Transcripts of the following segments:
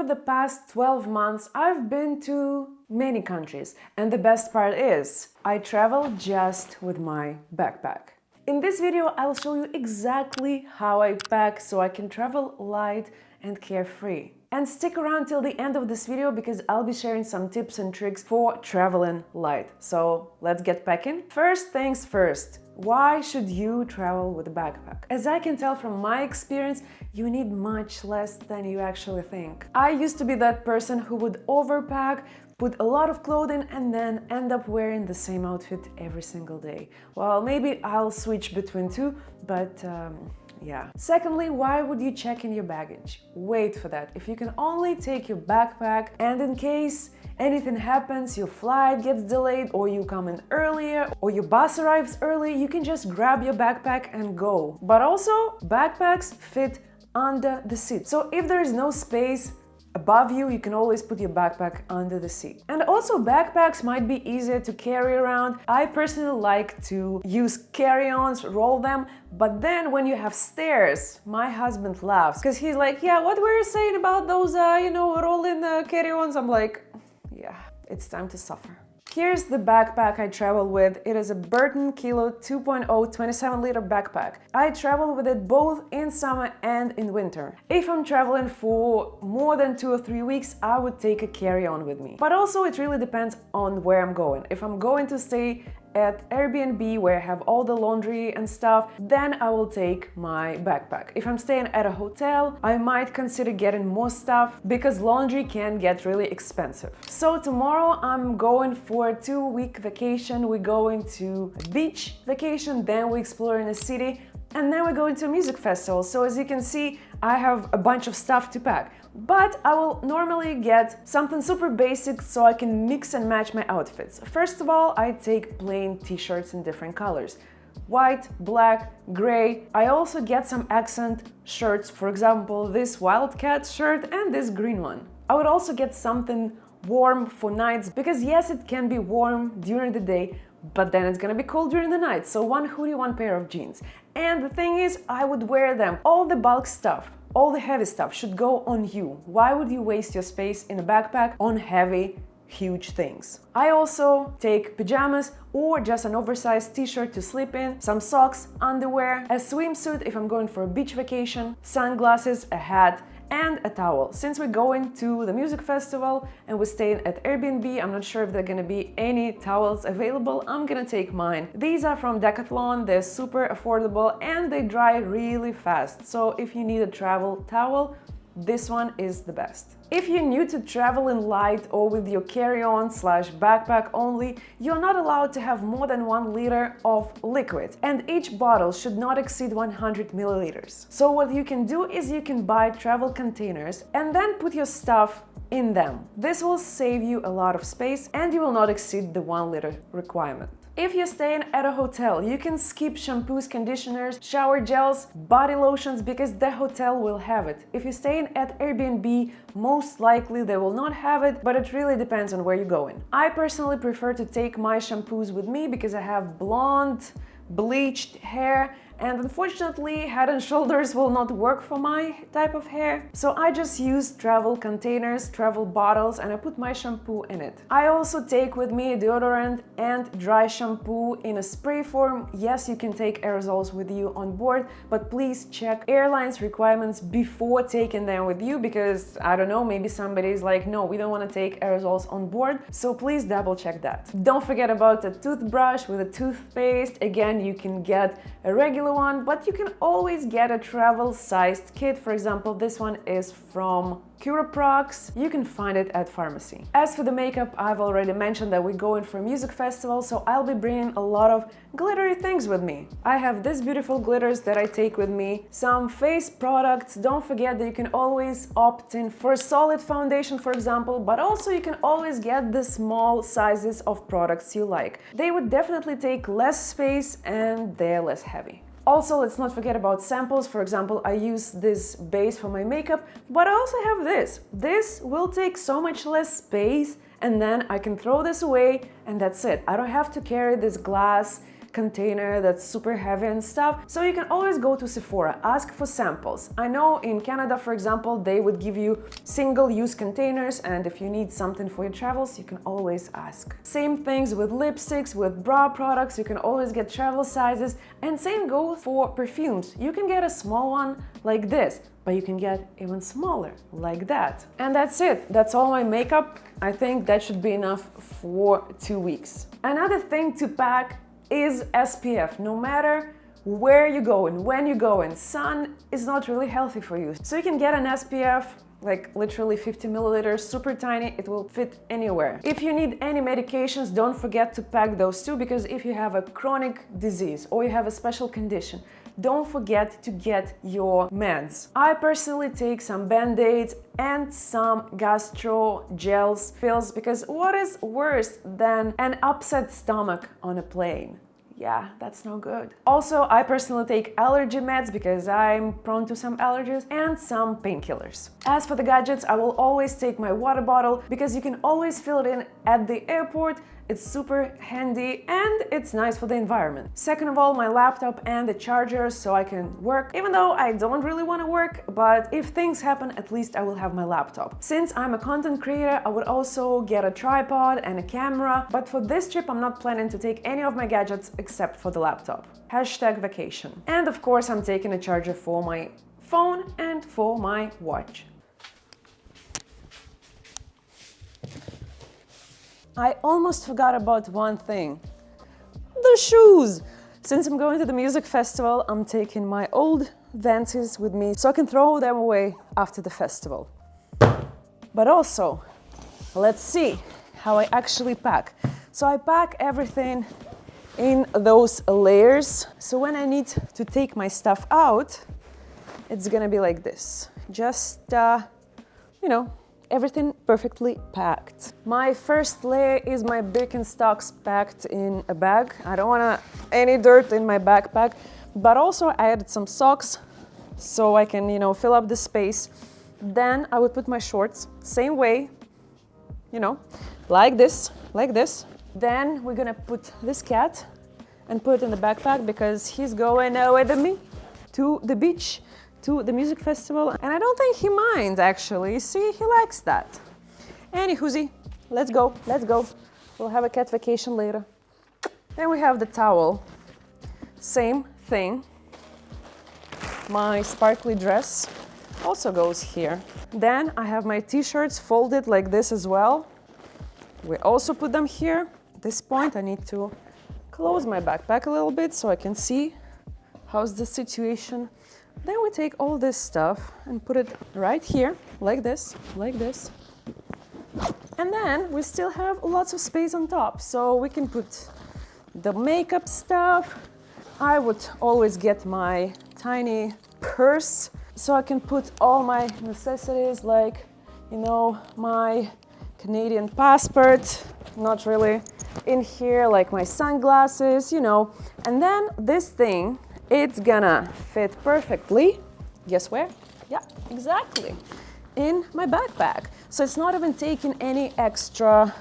the past 12 months, I've been to many countries, and the best part is, I travel just with my backpack. In this video, I'll show you exactly how I pack so I can travel light and carefree. And stick around till the end of this video because I'll be sharing some tips and tricks for traveling light. So let's get packing. First things first, why should you travel with a backpack? As I can tell from my experience, you need much less than you actually think. I used to be that person who would overpack, put a lot of clothing and then end up wearing the same outfit every single day. Well, maybe I'll switch between two, but yeah. Secondly, why would you check in your baggage? Wait for that. If you can only take your backpack and in case anything happens, your flight gets delayed or you come in earlier or your bus arrives early, you can just grab your backpack and go. But also, backpacks fit under the seat. So if there is no space above you, you can always put your backpack under the seat. And also backpacks might be easier to carry around. I personally like to use carry-ons, roll them, but then when you have stairs, my husband laughs because he's like, yeah, what were you saying about those, rolling carry-ons? I'm like, yeah, it's time to suffer. Here's the backpack I travel with. It is a Burton Kilo 2.0 27-liter backpack. I travel with it both in summer and in winter. If I'm traveling for more than 2 or 3 weeks, I would take a carry-on with me. But also it really depends on where I'm going. If I'm going to stay at Airbnb where I have all the laundry and stuff, then I will take my backpack. If I'm staying at a hotel, I might consider getting more stuff because laundry can get really expensive. So tomorrow I'm going for a 2-week vacation. We're going to a beach vacation, then we explore in a city, and then we're going to a music festival. So as you can see, I have a bunch of stuff to pack. But I will normally get something super basic so I can mix and match my outfits. First of all, I take plain t-shirts in different colors. White, black, gray. I also get some accent shirts, for example, this wildcat shirt and this green one. I would also get something warm for nights because yes, it can be warm during the day, but then it's gonna be cold during the night. So one hoodie, one pair of jeans. And the thing is, I would wear them. All the bulk stuff, all the heavy stuff should go on you. Why would you waste your space in a backpack on heavy, huge things? I also take pajamas or just an oversized t-shirt to sleep in, some socks, underwear, a swimsuit if I'm going for a beach vacation, sunglasses, a hat, and a towel. Since we're going to the music festival and we're staying at Airbnb, I'm not sure if there are gonna be any towels available. I'm gonna take mine. These are from Decathlon, they're super affordable and they dry really fast. So if you need a travel towel, this one is the best. If you're new to traveling light or with your carry-on / backpack only, you're not allowed to have more than 1 liter of liquid, and each bottle should not exceed 100 milliliters. So what you can do is you can buy travel containers and then put your stuff in them. This will save you a lot of space and you will not exceed the 1 liter requirement. If you're staying at a hotel, you can skip shampoos, conditioners, shower gels, body lotions because the hotel will have it. If you're staying at Airbnb, most likely they will not have it, but it really depends on where you're going. I personally prefer to take my shampoos with me because I have blonde, bleached hair, and unfortunately Head and Shoulders will not work for my type of hair. So I just use travel containers, travel bottles, and I put my shampoo in it. I also take with me a deodorant and dry shampoo in a spray form. Yes, you can take aerosols with you on board, but please check airlines requirements before taking them with you because, I don't know, maybe somebody's like, no, we don't want to take aerosols on board. So please double check that. Don't forget about a toothbrush with a toothpaste. Again, you can get a regular one, but you can always get a travel-sized kit. For example, this one is from Eurotrip. You can find it at pharmacy. As for the makeup, I've already mentioned that we're going for a music festival, so I'll be bringing a lot of glittery things with me. I have these beautiful glitters that I take with me, some face products. Don't forget that you can always opt in for a solid foundation, for example, but also you can always get the small sizes of products you like. They would definitely take less space and they're less heavy. Also, let's not forget about samples. For example, I use this base for my makeup, but I also have this. This will take so much less space and then I can throw this away and that's it. I don't have to carry this glass container that's super heavy and stuff. So you can always go to Sephora, ask for samples. I know in Canada, for example, they would give you single-use containers, and if you need something for your travels, you can always ask. Same things with lipsticks, with bra products, you can always get travel sizes, and same goes for perfumes. You can get a small one like this, but you can get even smaller, like that. And that's it. That's all my makeup. I think that should be enough for 2 weeks. Another thing to pack is SPF. No matter where you go and when you go, and sun is not really healthy for you. So you can get an SPF, like literally 50 milliliters, super tiny, it will fit anywhere. If you need any medications, don't forget to pack those too, because if you have a chronic disease or you have a special condition, don't forget to get your meds. I personally take some band-aids and some gastro gels pills, because what is worse than an upset stomach on a plane? Yeah, that's no good. Also, I personally take allergy meds because I'm prone to some allergies, and some painkillers. As for the gadgets, I will always take my water bottle because you can always fill it in at the airport. It's super handy and it's nice for the environment. Second of all, my laptop and the charger so I can work, even though I don't really want to work, but if things happen, at least I will have my laptop. Since I'm a content creator, I would also get a tripod and a camera, but for this trip I'm not planning to take any of my gadgets except for the laptop. Hashtag vacation. And of course I'm taking a charger for my phone and for my watch. I almost forgot about one thing. The shoes! Since I'm going to the music festival, I'm taking my old Vances with me so I can throw them away after the festival. But also, let's see how I actually pack. So I pack everything in those layers. So when I need to take my stuff out, it's gonna be like this. Just, you know, everything perfectly packed. My first layer is my Birkenstocks packed in a bag. I don't want any dirt in my backpack, but also I added some socks so I can, you know, fill up the space. Then I would put my shorts, same way, you know, like this, like this. Then we're gonna put this cat and put it in the backpack because he's going with me to the beach, to the music festival, and I don't think he minds actually. See, he likes that. Anywho, let's go, let's go. We'll have a cat vacation later. Then we have the towel. Same thing. My sparkly dress also goes here. Then I have my t-shirts folded like this as well. We also put them here. At this point I need to close my backpack a little bit so I can see how's the situation. Then we take all this stuff and put it right here, like this, like this. And then we still have lots of space on top, so we can put the makeup stuff. I would always get my tiny purse so I can put all my necessities, like, you know, my Canadian passport, not really in here, like my sunglasses, you know. And then this thing, it's gonna fit perfectly, guess where? Yeah, exactly, in my backpack. So it's not even taking any extra.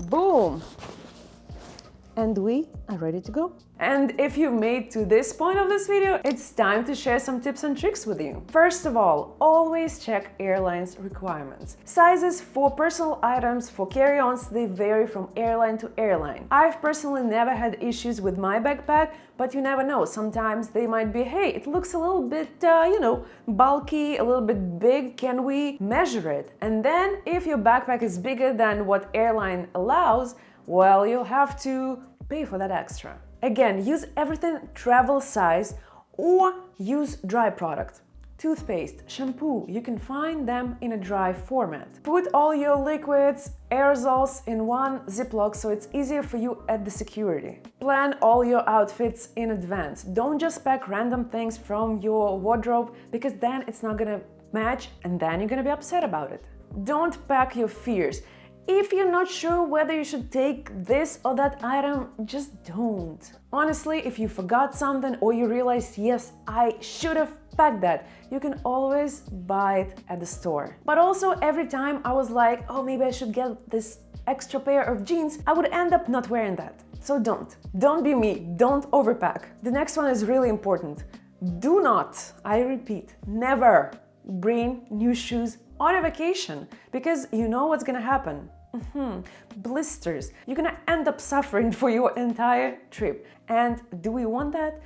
Boom. And we are ready to go. And if you made to this point of this video, it's time to share some tips and tricks with you. First of all, always check airlines' requirements. Sizes for personal items for carry-ons, they vary from airline to airline. I've personally never had issues with my backpack, but you never know. Sometimes they might be, hey, it looks a little bit, you know, bulky, a little bit big. Can we measure it? And then if your backpack is bigger than what airline allows, well, you'll have to pay for that extra. Again, use everything travel size or use dry product. Toothpaste, shampoo, you can find them in a dry format. Put all your liquids, aerosols in one Ziploc so it's easier for you at the security. Plan all your outfits in advance. Don't just pack random things from your wardrobe because then it's not gonna match and then you're gonna be upset about it. Don't pack your fears. If you're not sure whether you should take this or that item, just don't. Honestly, if you forgot something or you realize, yes, I should have packed that, you can always buy it at the store. But also every time I was like, oh, maybe I should get this extra pair of jeans, I would end up not wearing that. So don't be me, don't overpack. The next one is really important. Do not, I repeat, never bring new shoes on a vacation, because you know what's gonna happen. Blisters. You're gonna end up suffering for your entire trip. And do we want that?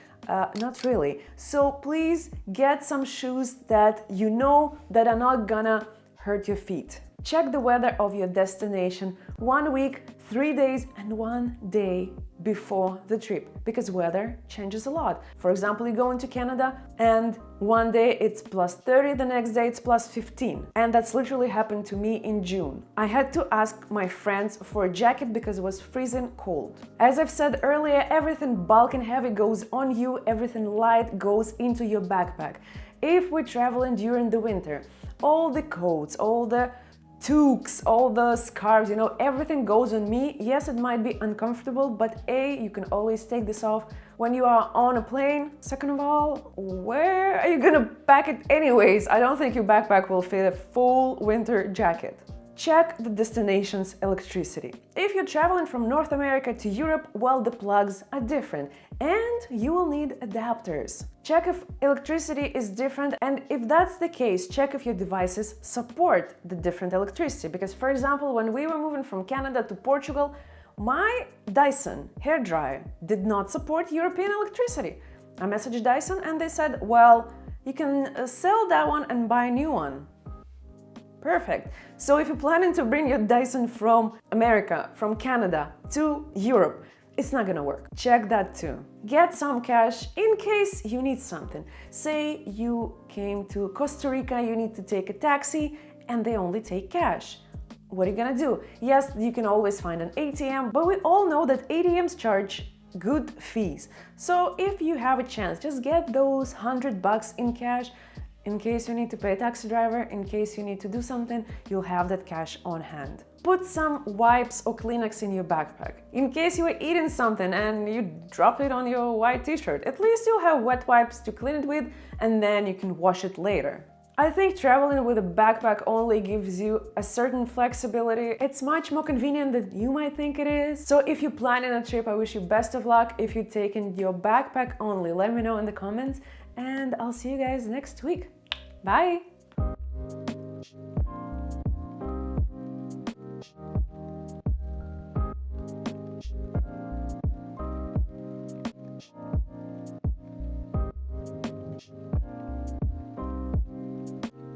Not really. So please get some shoes that you know that are not gonna hurt your feet. Check the weather of your destination 1 week, 3 days, and 1 day before the trip, because weather changes a lot. For example, you go into Canada and one day it's +30, the next day it's +15. And that's literally happened to me in June. I had to ask my friends for a jacket because it was freezing cold. As I've said earlier, everything bulk and heavy goes on you, everything light goes into your backpack. If we're traveling during the winter, all the coats, all the toques, all the scarves, everything goes on me. Yes, it might be uncomfortable, but A, you can always take this off when you are on a plane. Second of all, where are you gonna pack it anyways? I don't think your backpack will fit a full winter jacket. Check the destination's electricity. If you're traveling from North America to Europe, well, the plugs are different and you will need adapters. Check if electricity is different, and if that's the case, check if your devices support the different electricity. Because, for example, when we were moving from Canada to Portugal, my Dyson hairdryer did not support European electricity. I messaged Dyson and they said, well, you can sell that one and buy a new one. Perfect. So if you're planning to bring your Dyson from America, from Canada to Europe, it's not gonna work. Check that too. Get some cash in case you need something. Say you came to Costa Rica, you need to take a taxi and they only take cash. What are you gonna do? Yes, you can always find an ATM, but we all know that ATMs charge good fees. So if you have a chance, just get those $100 in cash. In case you need to pay a taxi driver, in case you need to do something, you'll have that cash on hand. Put some wipes or Kleenex in your backpack. In case you were eating something and you drop it on your white t-shirt, at least you'll have wet wipes to clean it with and then you can wash it later. I think traveling with a backpack only gives you a certain flexibility. It's much more convenient than you might think it is. So if you're planning a trip, I wish you best of luck. If you're taking your backpack only, let me know in the comments and I'll see you guys next week. Bye!